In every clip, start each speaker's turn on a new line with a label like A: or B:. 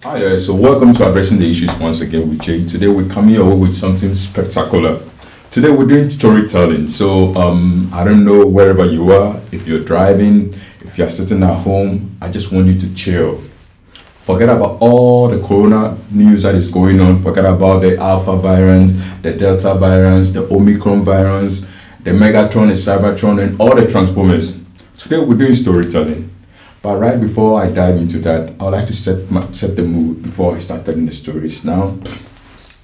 A: Hi there, so welcome to Addressing the Issues once again with Jay. Today we're coming your way with something spectacular. Today we're doing storytelling. So I don't know wherever you are, if you're driving, if you're sitting at home, I just want you to chill. Forget about all the corona news that is going on. Forget about the Alpha variant, the Delta variant, the Omicron variant, the Megatron, the Cybertron, and all the Transformers. Today we're doing storytelling. But right before I dive into that, I would like to set the mood before I start telling the stories. Now,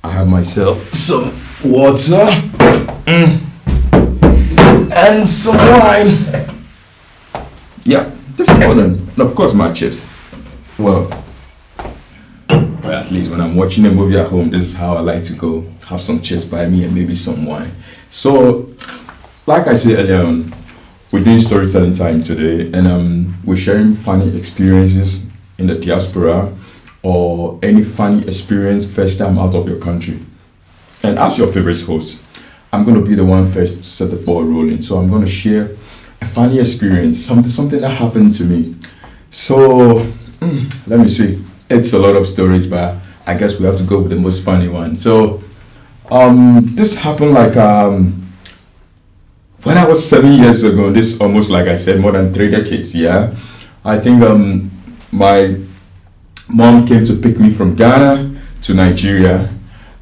A: I have myself some water and some wine. Yeah, just hold on. And of course, my chips. Well, at least when I'm watching a movie at home, this is how I like to go. Have some chips by me and maybe some wine. So, like I said earlier on, we're doing storytelling time today, and we're sharing funny experiences in the diaspora or any funny experience first time out of your country. And as your favorite host, I'm going to be the one first to set the ball rolling. So I'm going to share a funny experience, something that happened to me. So let me see. It's a lot of stories, but I guess we have to go with the most funny one. So this happened like when I was 7 years ago. This almost, like I said, more than 3 decades. Yeah, I think my mom came to pick me from Ghana to Nigeria,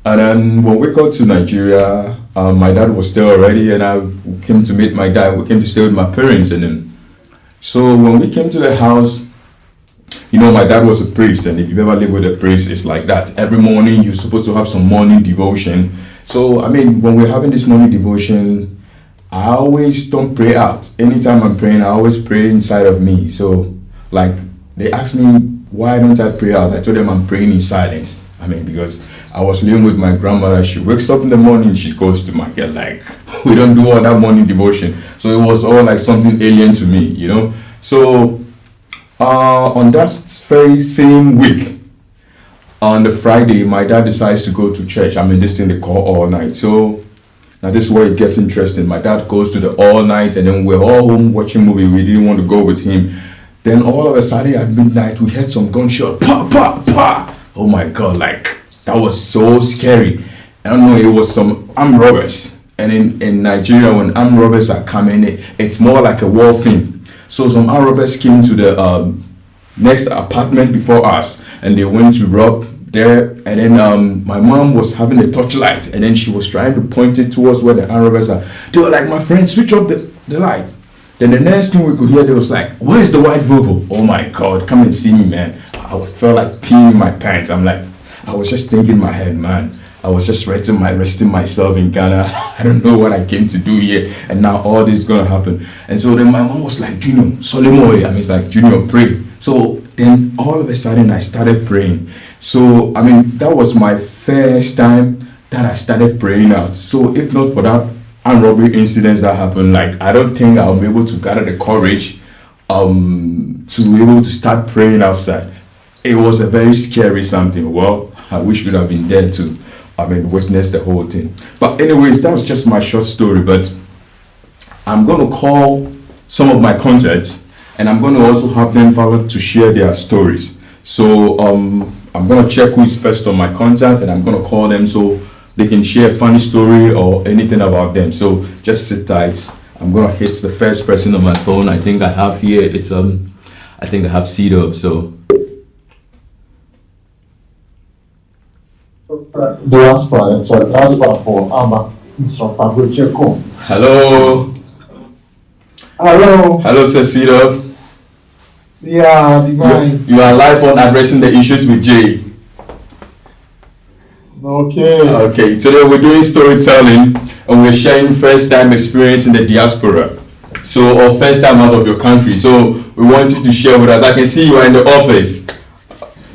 A: and then when we got to Nigeria, my dad was there already, and I came to meet my dad. We came to stay with my parents, and then so when we came to the house, you know, my dad was a priest, and if you've ever lived with a priest, it's like that. Every morning you're supposed to have some morning devotion. So I mean, when we're having this morning devotion, I always don't pray out. Anytime I'm praying, I always pray inside of me. So, like, they asked me, why don't I pray out? I told them I'm praying in silence. I mean, because I was living with my grandmother. She wakes up in the morning, she goes to market. Like, we don't do all that morning devotion. So it was all like something alien to me, you know. So, on that very same week, on the Friday, my dad decides to go to church. I mean, this thing they call all night. So, now this is where it gets interesting. My dad goes to the all night, and then we're all home watching movie. We didn't want to go with him. Then all of a sudden at midnight, we heard some gunshot. Pa, pa, pa. Oh my God, like, that was so scary. I don't know, it was some armed robbers. And in Nigeria, when armed robbers are coming, it's more like a war thing. So some armed robbers came to the next apartment before us, and they went to rob there, and then my mom was having a torchlight, and then she was trying to point it towards where the armed robbers are. They were like, my friend, switch off the light. Then the next thing we could hear, they was like, where's the white Volvo? Oh my God, come and see me, man. Felt like peeing my pants. I'm like, I was just thinking in my head, man, I was just resting myself in Ghana. I don't know what I came to do here, and now all this is gonna happen. And so then my mom was like, Junior, Solimoy. I mean, it's like, Junior, pray. So then all of a sudden I started praying. So I mean, that was my first time that I started praying out. So if not for that armed robbery incidents that happened, like, I don't think I'll be able to gather the courage to be able to start praying outside. It was a very scary something. Well, I wish you'd have been there to, I mean, witness the whole thing. But anyways, that was just my short story. But I'm going to call some of my contacts, and I'm going to also have them forward to share their stories. So I'm going to check who is first on my contact, and I'm going to call them so they can share a funny story or anything about them. So just sit tight. I'm going to hit the first person on my phone. I think I have here, it's I think I have Cedo. So
B: diaspora for Abba is from Pagocheko.
A: hello. Hello, Cecilia.
B: Yeah, divine.
A: You are live on Addressing the Issues with Jay. Okay, today we're doing storytelling, and we're sharing first time experience in the diaspora. So, or first time out of your country. So we want you to share with us. I can see you are in the office.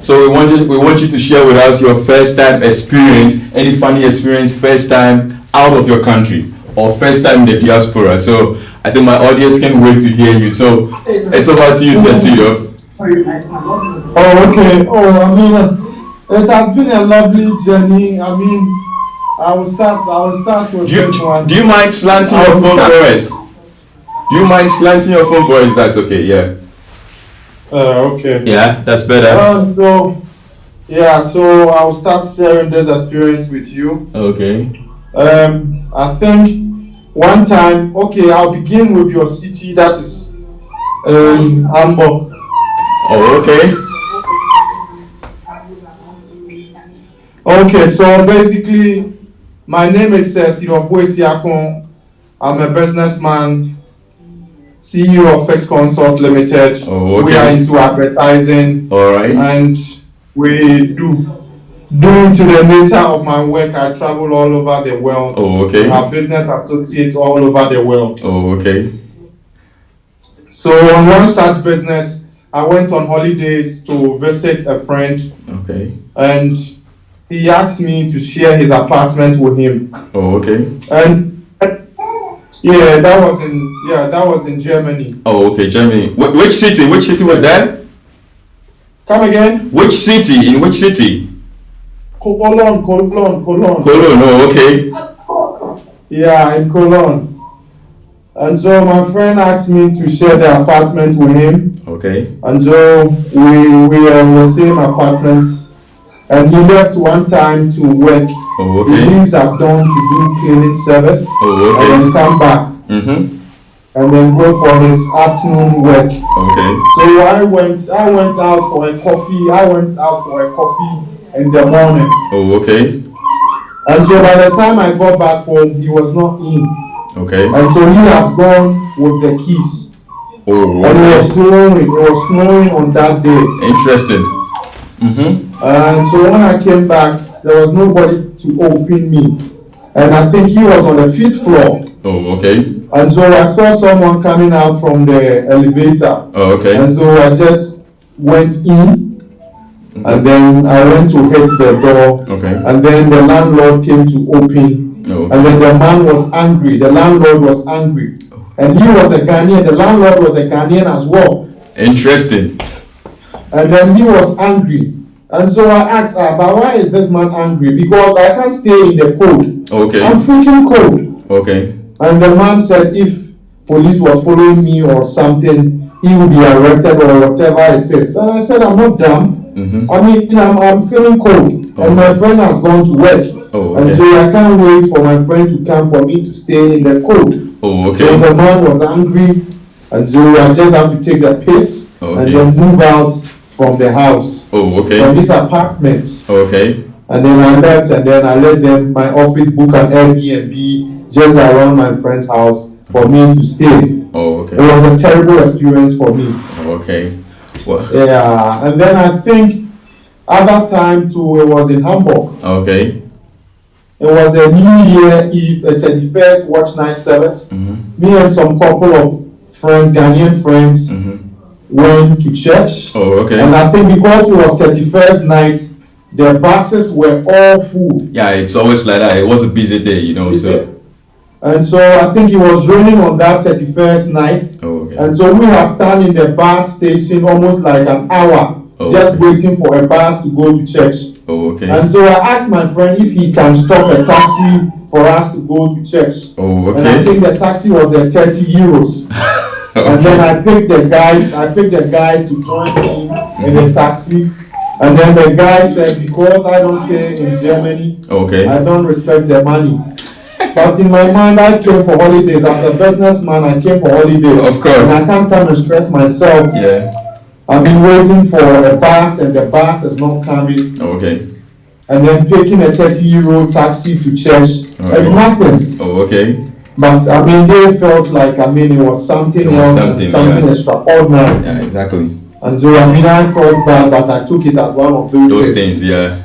A: So we want you to share with us your first time experience, any funny experience first time out of your country or first time in the diaspora. So I think my audience can't wait to hear you. So it's over to you, Cecilia.
B: Oh, okay. Oh, I mean, it has been a lovely journey. I mean, I will start with this one.
A: Do you mind slanting your phone for us? Do you mind slanting your phone for us? That's okay, yeah.
B: Okay.
A: Yeah, that's better.
B: So Yeah, so I'll start sharing this experience with you.
A: Okay.
B: I think one time, okay, I'll begin with your city, that is Hamburg.
A: Oh, okay.
B: Okay, so basically, my name is Sirokwe Siakon. I'm a businessman, CEO of Fix Consult Limited.
A: Oh,
B: We are
A: okay.
B: into advertising
A: All right.
B: and we do. Due to the nature of my work, I travel all over the world.
A: Oh,
B: We
A: okay.
B: have business associates all over the world.
A: Oh, okay.
B: So on one such business, I went on holidays to visit a friend
A: Okay.
B: and he asked me to share his apartment with him.
A: Oh, okay.
B: And that was in Germany.
A: Oh, okay. Germany. Which city? Which city was that?
B: Come again?
A: Which city? In which city?
B: Cologne.
A: Cologne. Oh, okay.
B: Yeah, in Cologne. And so my friend asked me to share the apartment with him.
A: Okay.
B: And so we are in the same apartment. And he left one time to work.
A: Oh,
B: He
A: okay.
B: leaves at dawn to do cleaning service.
A: Oh,
B: And then
A: okay.
B: come back.
A: Mm-hmm.
B: And then go for his afternoon work.
A: Okay.
B: So I went out for a coffee. I went out for a coffee in the morning.
A: Oh, okay.
B: And so by the time I got back home, he was not in.
A: Okay.
B: And so he had gone with the keys.
A: Oh,
B: And it was
A: okay.
B: snowing. It was snowing on that day.
A: Interesting. Mm-hmm.
B: And so when I came back, there was nobody to open me. And I think he was on the 5th floor.
A: Oh, okay.
B: And so I saw someone coming out from the elevator.
A: Oh, okay.
B: And so I just went in. And then I went to hit the door.
A: Okay.
B: And then the landlord came to open.
A: Oh,
B: And
A: okay.
B: then the man was angry. The landlord was angry. And he was a Ghanaian. The landlord was a Ghanaian as well.
A: Interesting.
B: And then he was angry. And so I asked her, but why is this man angry? Because I can't stay in the cold.
A: Okay.
B: I'm freaking cold.
A: Okay.
B: And the man said if police was following me or something, he would be arrested or whatever it is. And I said, I'm not dumb.
A: Mm-hmm.
B: I mean, I'm feeling cold. And my friend has gone to work.
A: Oh,
B: And
A: okay.
B: so I can't wait for my friend to come for me to stay in the cold.
A: Oh,
B: So
A: okay.
B: the man was angry. And so I just have to take the piss
A: Okay.
B: and then move out from the house.
A: Oh,
B: From
A: okay.
B: these apartments.
A: Okay.
B: And then I left and then I let them, my office book an Airbnb just around my friend's house for me to stay.
A: Oh,
B: It
A: okay.
B: was a terrible experience for me.
A: Oh, okay. Well,
B: Yeah, and then I think other time too, it was in Hamburg.
A: okay.
B: It was a New Year Eve, a 31st watch night service.
A: Mm-hmm.
B: Me and some couple of friends, Ghanaian friends,
A: Mm-hmm.
B: went to church.
A: Oh, okay.
B: And I think because it was 31st night, the buses were all full.
A: Yeah, it's always like that. It was a busy day, you know, so.
B: And so I think it was raining on that 31st night.
A: Oh, okay.
B: And so we have stand in the bus station almost like an hour,
A: Oh,
B: just
A: okay.
B: waiting for a bus to go to church.
A: Oh, okay.
B: And so I asked my friend if he can stop a taxi for us to go to church.
A: Oh,
B: And I
A: okay.
B: think the taxi was at 30 euros. And then I picked the guys to join me in the taxi. And then the guy said, because I don't stay in Germany,
A: Okay.
B: I don't respect the money. But in my mind, I came for holidays. As a businessman, I came for holidays.
A: Of course.
B: And I can't come and stress myself.
A: Yeah.
B: I've been waiting for a bus and the bus is not coming.
A: Okay.
B: And then taking a 30-euro taxi to church. It's nothing.
A: Oh, okay.
B: But I mean, they felt like, I mean, it was something
A: It was
B: else,
A: something, yeah.
B: extraordinary.
A: Yeah, exactly.
B: And so, I mean, I felt bad, but I took it as one of
A: Those things, yeah.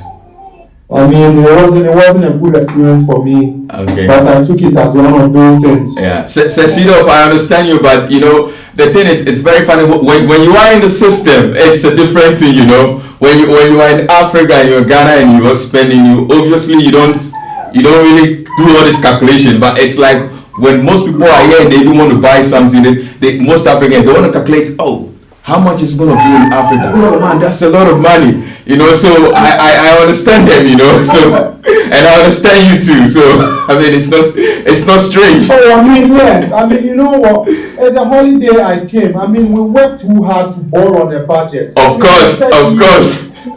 B: I mean, it wasn't a good experience for me,
A: Okay.
B: but I took it as one of those things.
A: Yeah, Cecilio, I understand you, but you know the thing is, it's very funny when you are in the system, it's a different thing, you know. When you are in Africa and you're Ghana and you are spending, you obviously you don't really do all this calculation, but it's like when most people are here and they do want to buy something, most Africans they want to calculate, oh, how much is going to be in Africa? Oh man, that's a lot of money, you know. So I understand them, you know. So and I understand you too. So I mean, it's not strange.
B: Oh, I mean, yes. I mean, you know what? It's a holiday I came. I mean, we worked too hard to borrow on a budget.
A: Of course.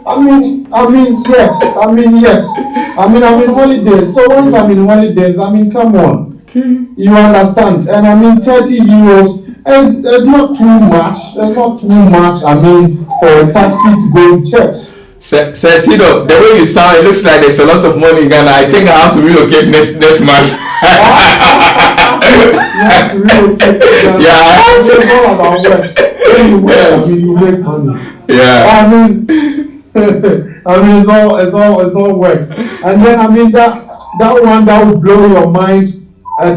B: yes. Yes. I'm in holidays. So once I'm in holidays, come on.
A: Okay.
B: You understand? And 30 euros. It's not too much. There's not too much. For a taxi to go to church.
A: Cecido, the way you sound, it looks like there's a lot of money in Ghana. I think I have to relocate next month.
B: You have to relocate to Ghana.
A: Yeah.
B: It's all about work. Anywhere, you make money.
A: Yeah.
B: It's all work. And then that one that will blow your mind. I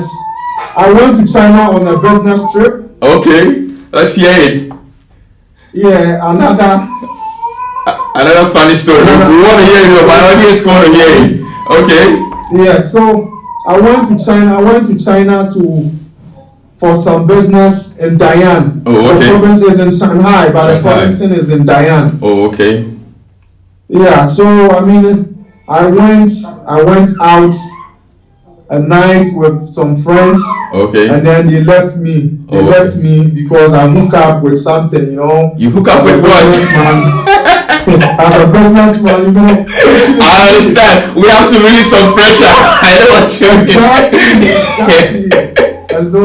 B: went to China on a business trip.
A: Okay, let's hear it.
B: Yeah,
A: another funny story. We want to hear it. My audience want to hear it. Okay.
B: Yeah, so I went to China for some business in Dalian.
A: Oh, okay.
B: The province is in Shanghai, but the province is in Dalian.
A: Oh, okay.
B: Yeah, so I went out a night with some friends.
A: Okay.
B: And then they left me. Left me because I hook up with something,
A: You hook up with what?
B: As a businessman,
A: I understand. We have to release some pressure. I know what you mean.
B: Exactly. And so,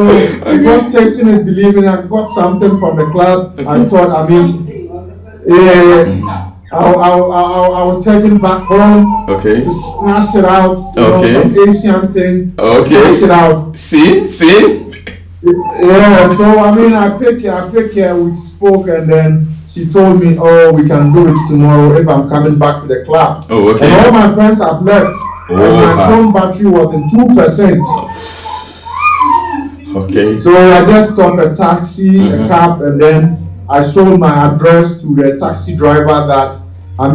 B: because tasting is believing, I got something from the club. I thought, I was taken back home to smash it out. Some Asian thing. Smash it out.
A: See?
B: Yeah, so I pick her, we spoke, and then she told me, oh, we can do it tomorrow if I'm coming back to the club.
A: Oh, okay.
B: And all my friends have left. And my phone battery was in 2%.
A: Okay.
B: So I just stopped a taxi, a cab, and then I showed my address to the taxi driver that my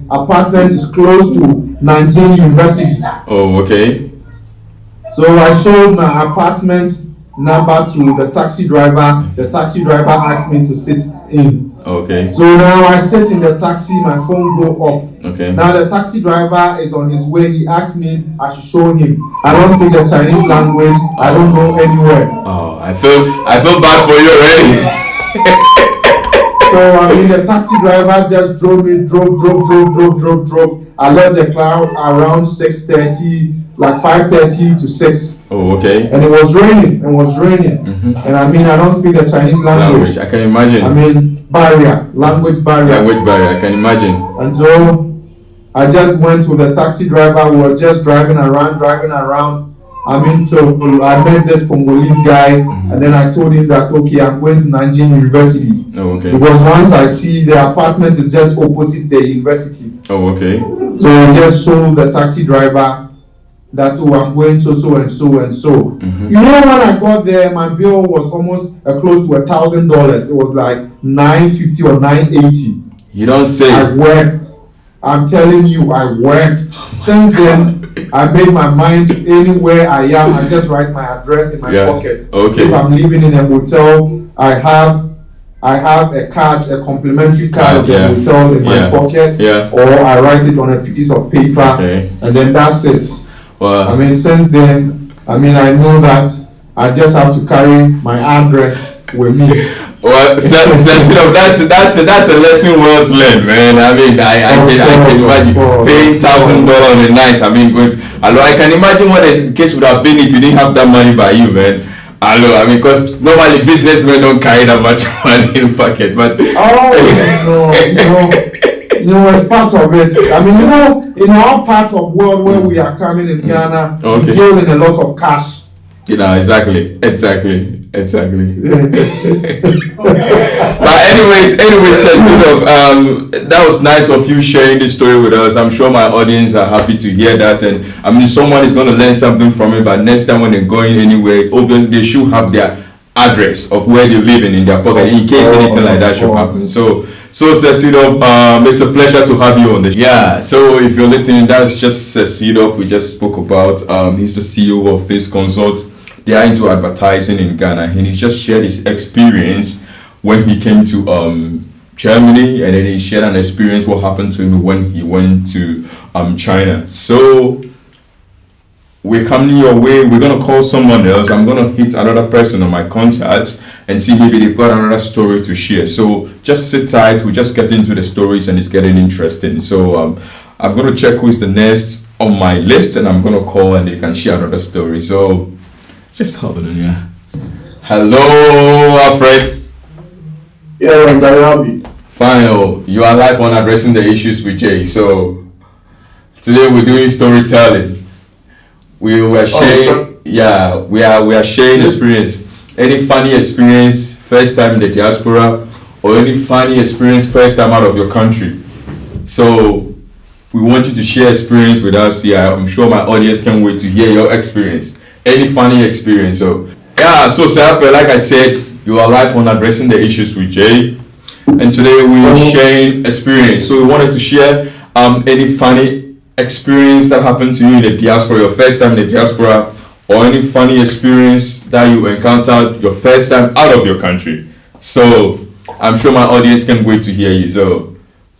B: apartment is close to Nanjing University.
A: Oh, okay.
B: So I showed my apartment number to the taxi driver. The taxi driver asked me to sit in.
A: Okay.
B: So now I sit in the taxi, my phone go off.
A: Okay.
B: Now the taxi driver is on his way. He asked me I should show him. I don't speak the Chinese language. I don't know anywhere.
A: Oh, I feel bad for you already.
B: So the taxi driver just drove. I left the club around 6:30, like 5:30 to 6.
A: Oh, okay.
B: And it was raining. And I don't speak the Chinese language.
A: I can imagine.
B: Language barrier.
A: I can imagine.
B: And so I just went with the taxi driver. We were just driving around. I met this Congolese guy, and then I told him that okay, I'm going to Nanjing University.
A: Oh, okay.
B: Because once I see the apartment is just opposite the university.
A: Oh, okay.
B: So I just showed the taxi driver that I'm going so and so.
A: Mm-hmm.
B: You know, when I got there, my bill was almost close to $1,000. It was like $950 or $980.
A: You don't say.
B: I worked. I'm telling you, I worked. Since then, I made my mind anywhere I am. I just write my address in my pocket.
A: Okay.
B: If I'm living in a hotel, I have a card, a complimentary card of the hotel in my pocket.
A: Yeah.
B: Or I write it on a piece of paper. Okay. And then that's it.
A: Wow.
B: Since then, I know that I just have to carry my address with me.
A: Well, that's a lesson well learned, man. I can imagine paying $1,000 on a night. I can imagine what the case would have been if you didn't have that money by you, man. Because normally businessmen don't carry that much money in pocket, but
B: it's part of it. In our part of world where we are coming in Ghana, we deal in a lot of cash.
A: Exactly. But anyways, that was nice of you sharing this story with us. I'm sure my audience are happy to hear that, and someone is going to learn something from it. But next time when they're going anywhere, obviously they should have their address of where they're living in their pocket in case anything like that should happen. So Cecido, it's a pleasure to have you on the show. Yeah, so if you're listening, that's just Cecido we just spoke about. He's the CEO of Face Consult. They are into advertising in Ghana, and he just shared his experience when he came to Germany, and then he shared an experience what happened to him when he went to China. So we're coming your way. We're gonna call someone else. I'm gonna hit another person on my contact and see maybe they've got another story to share. So just sit tight. We just get into the stories and it's getting interesting. So I'm gonna check who's the next on my list and I'm gonna call and they can share another story. So just hold on, yeah. Hello, Alfred.
B: Yeah, I'm very happy.
A: Fine. Oh, you are live on addressing the issues with Jay. So today we're doing storytelling. We were sharing, yeah, we are sharing experience. Any funny experience first time in the diaspora, or any funny experience first time out of your country. So we want you to share experience with us. Yeah, I'm sure my audience can't wait to hear your experience. Any funny experience. So yeah, so Safra, like I said, you are live on addressing the issues with Jay, and today we are sharing experience. So we wanted to share any funny experience that happened to you in the diaspora, your first time in the diaspora, or any funny experience that you encountered your first time out of your country. So I'm sure my audience can wait to hear you. So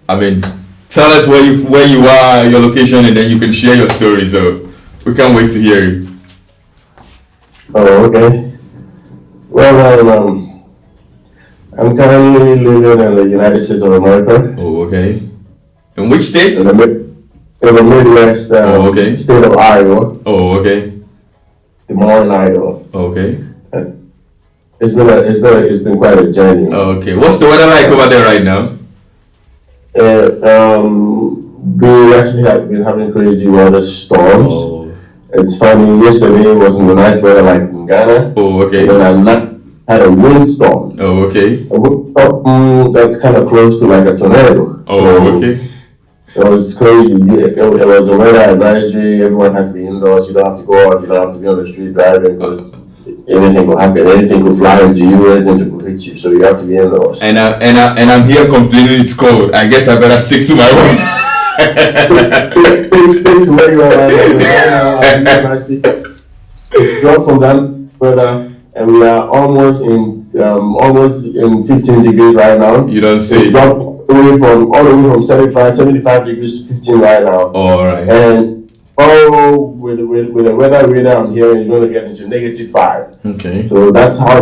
A: I mean, tell us where you are, your location, and then you can share your story. So we can't wait to hear you.
C: Oh, okay. Well, I'm currently living in the United States of America.
A: Oh, okay. In which state?
C: In the Midwest state of Iowa.
A: Oh, okay.
C: Des Moines, Iowa.
A: Okay.
C: It's been quite a journey.
A: Okay. What's the weather like over there right now?
C: We actually have been having crazy weather storms.
A: Oh.
C: It's funny. Yesterday wasn't a nice weather like in Ghana.
A: Oh, okay.
C: And then I had a windstorm.
A: Oh, okay.
C: A windstorm that's kind of close to like a tornado.
A: Oh,
C: so,
A: okay.
C: It was crazy. It was a weather advisory. Everyone had to be indoors. You don't have to go out. You don't have to be on the street driving because anything could happen. Anything could fly into you. Anything could hit you. So you have to be indoors.
A: And I'm here complaining it's cold. I guess I better stick to my word.
C: Stick to where you are right now. It's dropped from that weather, and we are almost in 15 degrees right now.
A: You don't say.
C: It's dropped all the way from 75 degrees to 15 right now.
A: All right.
C: And with the weather radar I'm hearing, it's going to get into -5.
A: Okay.
C: So that's how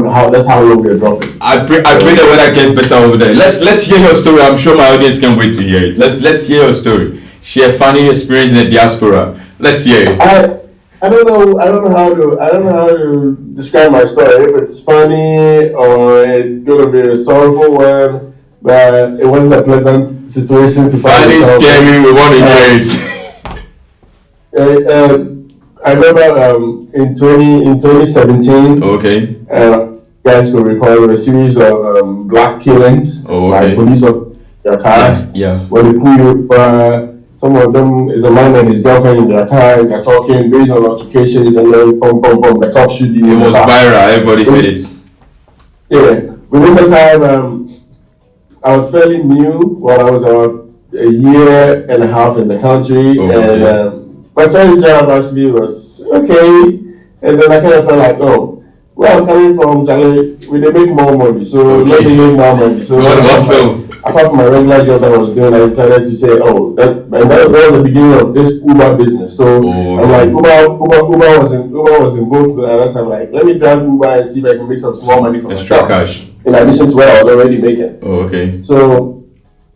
C: low we are dropping.
A: I pray the weather gets better over there. Let's hear your story. I'm sure my audience can't wait to hear it. Let's hear your story. Share funny experience in the diaspora. Let's hear it.
C: I don't know how to describe my story. If it's funny or it's going to be a sorrowful one. But it wasn't a pleasant situation to find
A: Funny, scary, we want to hear it.
C: I remember in 2017,
A: okay.
C: guys could recall there were a series of black killings by police of their car.
A: Yeah.
C: When they pull you, some of them is a man and his girlfriend in their car, and they're talking based on altercations, and then the cops shoot you.
A: It was viral, everybody heard it.
C: Yeah. Within the time, I was fairly new. Well, I was about a year and a half in the country, and my first job actually was okay. And then I kind of felt like, oh, well, I'm coming from Chile, we they make more money, so let me make more money. So apart from my regular job that I was doing, I decided to say, oh, that was the beginning of this Uber business. So I'm like, Uber was in both, and I'm like, let me drive Uber and see if I can make some small money for myself.
A: Cash.
C: In addition to what I was already making.
A: Oh, okay.
C: So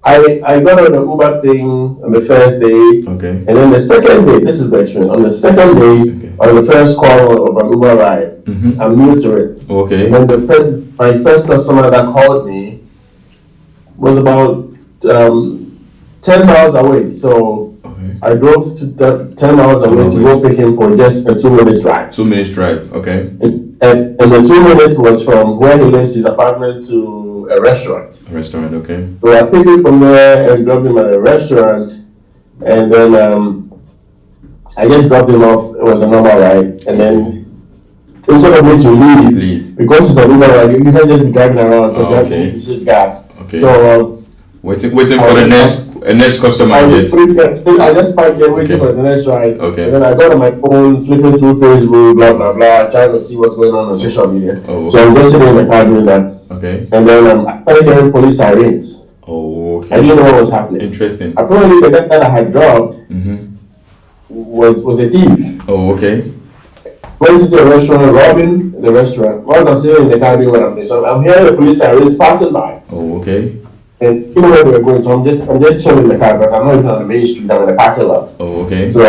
C: I got on the Uber thing on the first day.
A: Okay.
C: And then the second day, this is the experience. On the second day, on the first call of an Uber ride, I'm new to it.
A: Okay.
C: And then my first customer that called me was about 10 miles away. So I drove to 10 miles away to go pick him for just a 2 minutes drive.
A: 2 minutes drive, okay.
C: And the 2 minutes was from where he lives, his apartment, to a restaurant.
A: A restaurant, okay.
C: So I picked him from there and dropped him at a restaurant. And then I just dropped him off. It was a normal ride. And then instead of me to leave, because it's a Uber ride, you can't just be driving around because you have to save gas.
A: Okay.
C: So
A: waiting for the next customer.
C: I just parked there waiting for the next ride.
A: Okay.
C: And then I got on my phone, flipping through Facebook, blah blah blah, trying to see what's going on social media.
A: Oh, okay.
C: So I'm just sitting in the car doing that.
A: Okay.
C: And then I started hearing police sirens.
A: Oh, okay.
C: I didn't know what was happening.
A: Interesting.
C: Apparently the guy that I had dropped was a thief.
A: Oh, okay.
C: Went into a restaurant, robbing the restaurant. Once I'm sitting in the car doing what I'm doing, so I'm hearing the police sirens passing by.
A: Oh, okay.
C: And you know where they were going, so I'm just chilling in the car because I'm not even on the main street. I'm in the parking lot.
A: Oh, okay.
C: So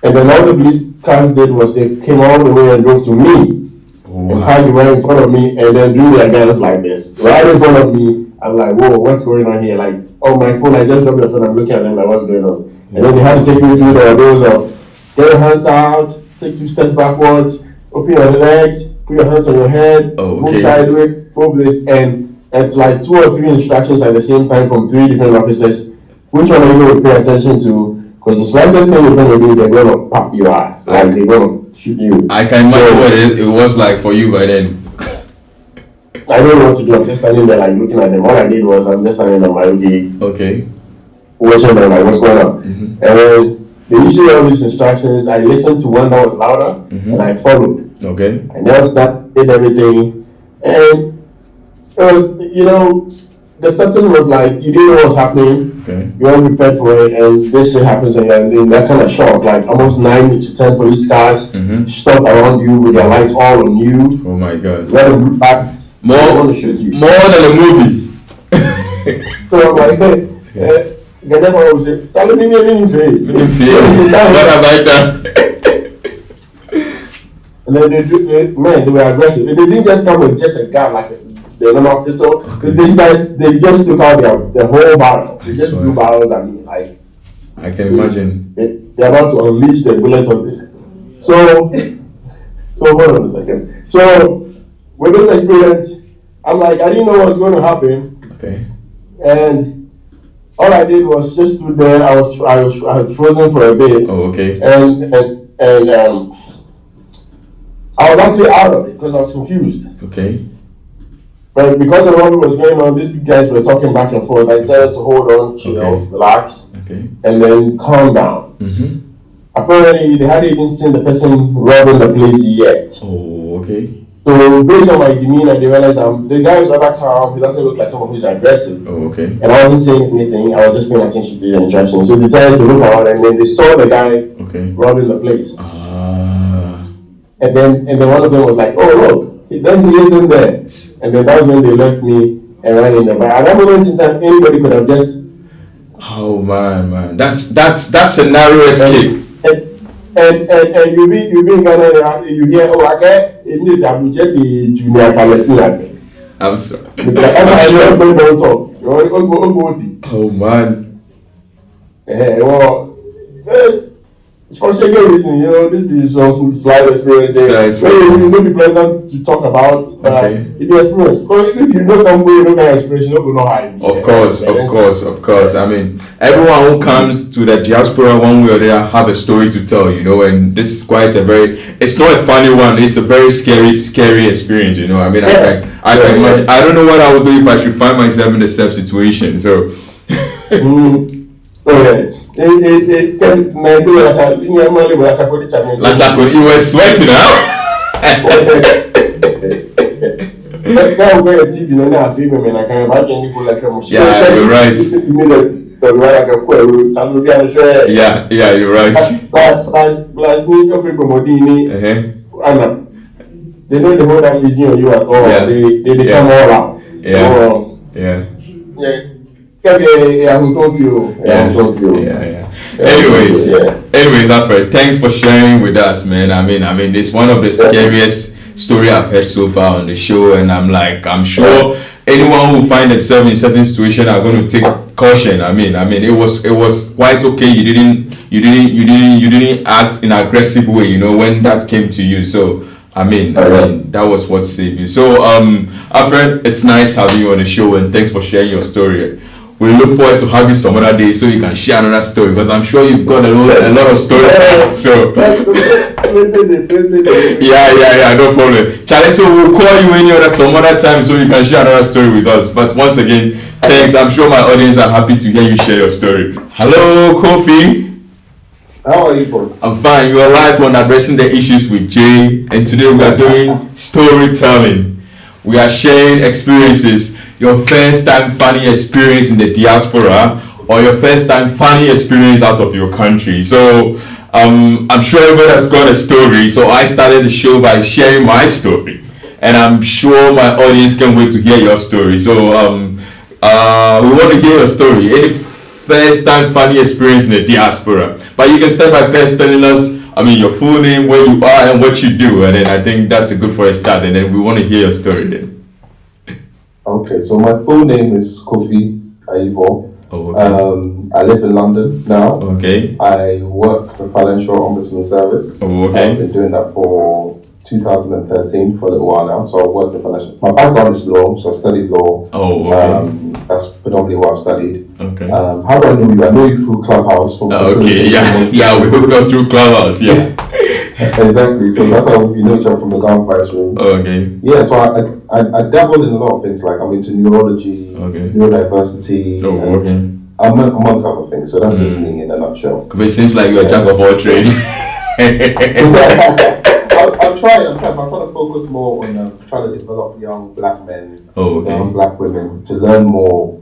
C: and then all the police cars did was they came all the way and drove to me, and parked right in front of me, and then drew their guns like this, right in front of me. I'm like, whoa, what's going on here? Like, oh, my phone, I just dropped the phone. I'm looking at them like, what's going on? And then they had to take me through the doors of get your hands out, take 2 steps backwards, open your legs, put your hands on your head, move sideways, move this, and it's like 2 or 3 instructions at the same time from 3 different officers. Which one are you going to pay attention to? Because the slightest thing you're going to do, they're going to pop your ass. Like, they're going to shoot you.
A: I can imagine what it was like for you by then.
C: I don't know what to do. I'm just standing there, like, looking at them. All I did was, I'm just standing on my
A: okay.
C: Watching them, like, what's going on? And then they usually all these instructions. I listened to one that was louder, and I followed.
A: Okay.
C: I knelt that, did everything, and it was, the setting was like, you didn't know what was happening, you weren't prepared for it, and this shit happens, and you're in that kind of shock, like almost 9 to 10 police cars stop around you with their lights all on you.
A: Oh my God.
C: Let them look back, want to shoot you.
A: More than a movie.
C: So I'm like, hey, get them all, say, tell me
A: what have I done?
C: And then they were aggressive. They didn't just come with just a gun like the normal. So these guys, they just took out the whole barrel. They just blew barrels at me. Like,
A: I can imagine.
C: They're about to unleash the bullets on this. So hold on a second. So with this experience, I'm like, I didn't know what was going to happen.
A: Okay. And
C: all I did was just stood there. I had frozen for a bit.
A: Oh, okay.
C: And I was actually out of it because I was confused.
A: Okay.
C: But because of what was going on, these guys were talking back and forth. I decided to hold on, relax, and then calm down. Apparently, they hadn't even seen the person robbing the place yet.
A: Oh, okay.
C: So based on my demeanor, they realized the guy is rather calm. He doesn't look like someone who's aggressive.
A: Oh, okay.
C: And I wasn't saying anything. I was just paying attention to the instructions. So they decided to look around, and then they saw the guy robbing the place. And then one of them was like, "Oh look, he isn't there." And then that was when they left me and ran in there. But at that moment in time, anybody could have just.
A: Oh man, that's scenario escape.
C: And you be in Ghana, you hear, oh, I can't. It needs to check the junior talent.
A: I'm sorry. Oh man.
C: For second reason, this is some slight experience there. It will be pleasant to talk about the experience. Because if you don't come with no kind of experience, you don't know how it is.
A: Of course. I mean, everyone who comes to the diaspora one way or the other have a story to tell, and this is quite it's not a funny one, it's a very scary experience, I mean, I can imagine. I don't know what I would do if I should find myself in the same situation, so.
C: It can maybe
A: you were sweating out. Yeah, you're right. Yeah, you're right.
C: They know the whole time easy on you at all. They come all out.
A: Yeah. Anyways, Alfred, thanks for sharing with us, man. I mean, it's one of the scariest story I've heard so far on the show, and I'm sure anyone who find themselves in certain situation are going to take caution. I mean, it was quite okay. You didn't act in an aggressive way, when that came to you. So. I mean, that was what saved you. So, Alfred, it's nice having you on the show, and thanks for sharing your story. We look forward to having some other day so you can share another story, because I'm sure you've got a lot of stories. So, yeah, no problem. Charlie, so we'll call you some other time so you can share another story with us. But once again, thanks. I'm sure my audience are happy to hear you share your story. Hello, Kofi.
C: How are you, both?
A: I'm fine. You are live on Addressing the Issues with Jay, and today we are doing storytelling. We are sharing experiences, your first time funny experience in the diaspora, or your first time funny experience out of your country. So I'm sure everyone has got a story. So I started the show by sharing my story, and I'm sure my audience can't wait to hear your story. So we want to hear your story. Any first time funny experience in the diaspora? But you can start by first telling us, I mean, your full name, where you are, and what you do, and then I think that's a good for a start. And then we want to hear your story then.
D: Okay, so my full name is Kofi Aivo.
A: Oh, okay.
D: I live in London now.
A: Okay.
D: I work for Financial Ombudsman Service.
A: Oh, okay.
D: I've been doing that for 2013 for a little while now. So I work in financial. My background is law, so I studied law.
A: Oh, okay.
D: That's predominantly what I've studied.
A: Okay.
D: How do I know you? I know you through Clubhouse.
A: Okay, yeah, we hooked up through Clubhouse, yeah.
D: Exactly. So that's how we know each other from the Gun Price room.
A: Okay.
D: Yeah, so I dabbled in a lot of things. Like I'm into neurology, neurodiversity.
A: Oh, okay.
D: Amongst other things. So that's just me in a nutshell.
A: It seems like you're a jack of all trades.
D: I'm trying, but I'm trying to focus more on trying to develop young black men, young black women to learn more.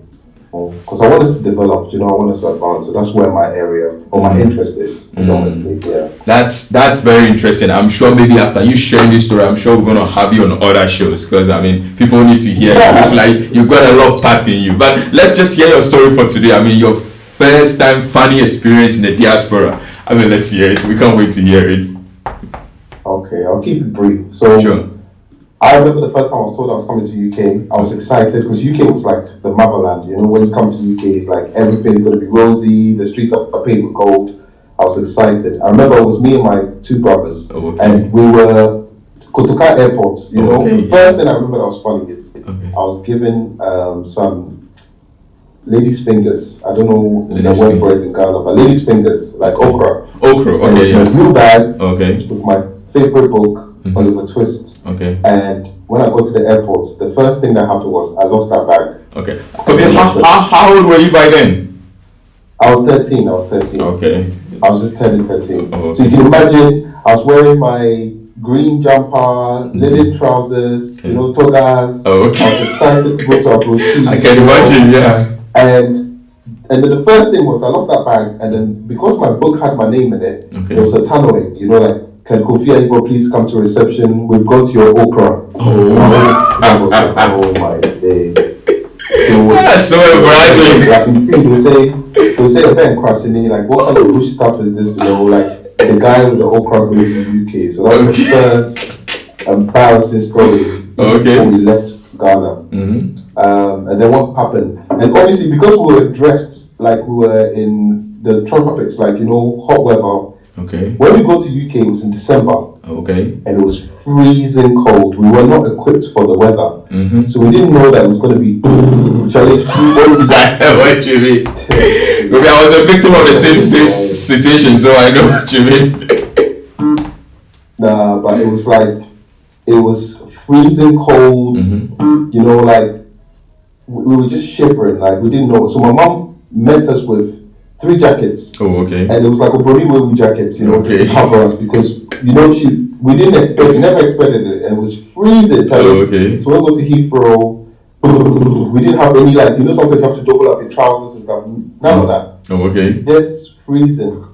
D: Because I want us to develop, I want us to advance. So that's where my area or my interest is. Yeah.
A: That's very interesting. I'm sure maybe after you sharing this story, I'm sure we're gonna have you on other shows because I mean people need to hear it. It's like you've got a lot of part in you. But let's just hear your story for today. I mean your first time funny experience in the diaspora. I mean let's hear it. We can't wait to hear it.
D: Okay, I'll keep it brief. So
A: sure.
D: I remember the first time I was told I was coming to UK, I was excited because UK was like the motherland. When you come to UK, it's like everything's going to be rosy, the streets are paved with gold. I was excited. I remember it was me and my two brothers, and we were Kotoka Airport. The first thing I remember that was funny is I was given some ladies' fingers. I don't know the word for it in Ghana, but ladies' fingers, like okra.
A: Okra, okay,
D: yeah. A blue bag with my favorite book, Oliver Twist.
A: Okay.
D: And when I got to the airport, the first thing that happened was I lost that bag.
A: Okay. How old were you by then?
D: I was 13.
A: Okay.
D: I was just turning 13.
A: Oh, okay.
D: So you can imagine, I was wearing my green jumper, linen trousers, togas.
A: Oh, okay.
D: I was excited to go to Abuja.
A: I can imagine, yeah.
D: And then the first thing was I lost that bag, and then because my book had my name in it, there was a tannoy, like, can Kofi Aibo please come to reception? We've got your okra. Oh my day.
A: That's so embarrassing.
D: They would say a bit crossing, like, what kind of bush stuff is this? Like the guy with the okra goes to the UK. So that was the first embarrassing story before we left Ghana. And then what happened? And obviously because we were dressed like we were in the tropics, like hot weather.
A: Okay.
D: When we got to UK, it was in December.
A: Okay.
D: And it was freezing cold. We were not equipped for the weather. So we didn't know that it was going to be challenge.
A: What you mean? I was a victim of the same situation, so I know what you mean.
D: Nah, but it was freezing cold. Like we were just shivering, like we didn't know. So my mom met us with 3 jackets.
A: Oh, okay.
D: And it was like a Brody jackets, to cover us because, we never expected it. And it was freezing.
A: Oh, okay.
D: So when we go to Heathrow, we didn't have any, sometimes you have to double up your trousers and stuff. None of that.
A: Oh, okay.
D: Just freezing.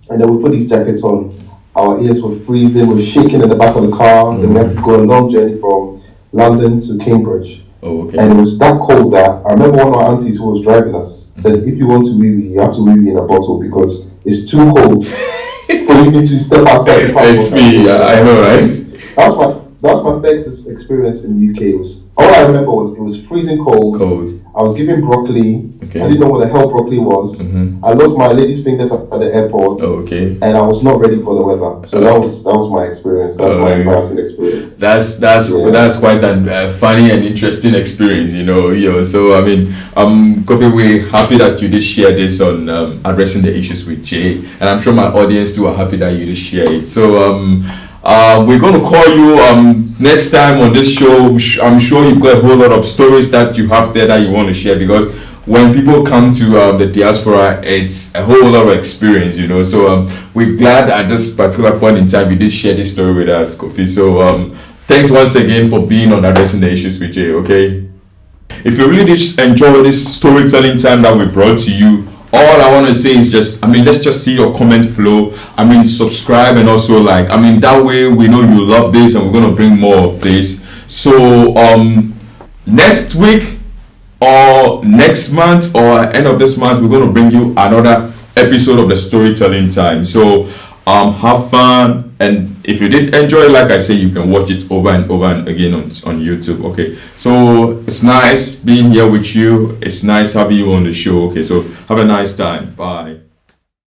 D: And then we put these jackets on. Our ears were freezing. We were shaking in the back of the car. Then we had to go a long journey from London to Cambridge.
A: Oh, okay.
D: And it was that cold that I remember one of our aunties who was driving us said, if you want to wee, you have to wee in a bottle because it's too cold for you to step outside the car.
A: It's me, I know, right?
D: That was my first experience in the UK. All I remember was it was freezing cold. I was given broccoli.
A: Okay.
D: I didn't know what the hell broccoli was. I lost my lady's fingers at the airport.
A: Oh, okay.
D: And I was not ready for the weather. So that was my experience. That was my embarrassing experience.
A: That's quite a funny and interesting experience, So I mean, Kofi, we're happy that you did share this on addressing the issues with Jay, and I'm sure my audience too are happy that you did share it. So we're going to call you next time on this show. I'm sure you've got a whole lot of stories that you have there that you want to share, because when people come to the diaspora, it's a whole lot of experience, So we're glad at this particular point in time you did share this story with us, Kofi. So thanks once again for being on addressing the issues with Jay, okay? if you really did enjoy this storytelling time that we brought to you, all I want to say is just, let's just see your comment flow. Subscribe and also like. That way we know you love this and we're going to bring more of this. So, next week or next month or end of this month, we're going to bring you another episode of the storytelling time. So, have fun. And if you did enjoy, like I say, you can watch it over and over and again on YouTube. Okay, so it's nice being here with you. It's nice having you on the show. Okay, so have a nice time. Bye.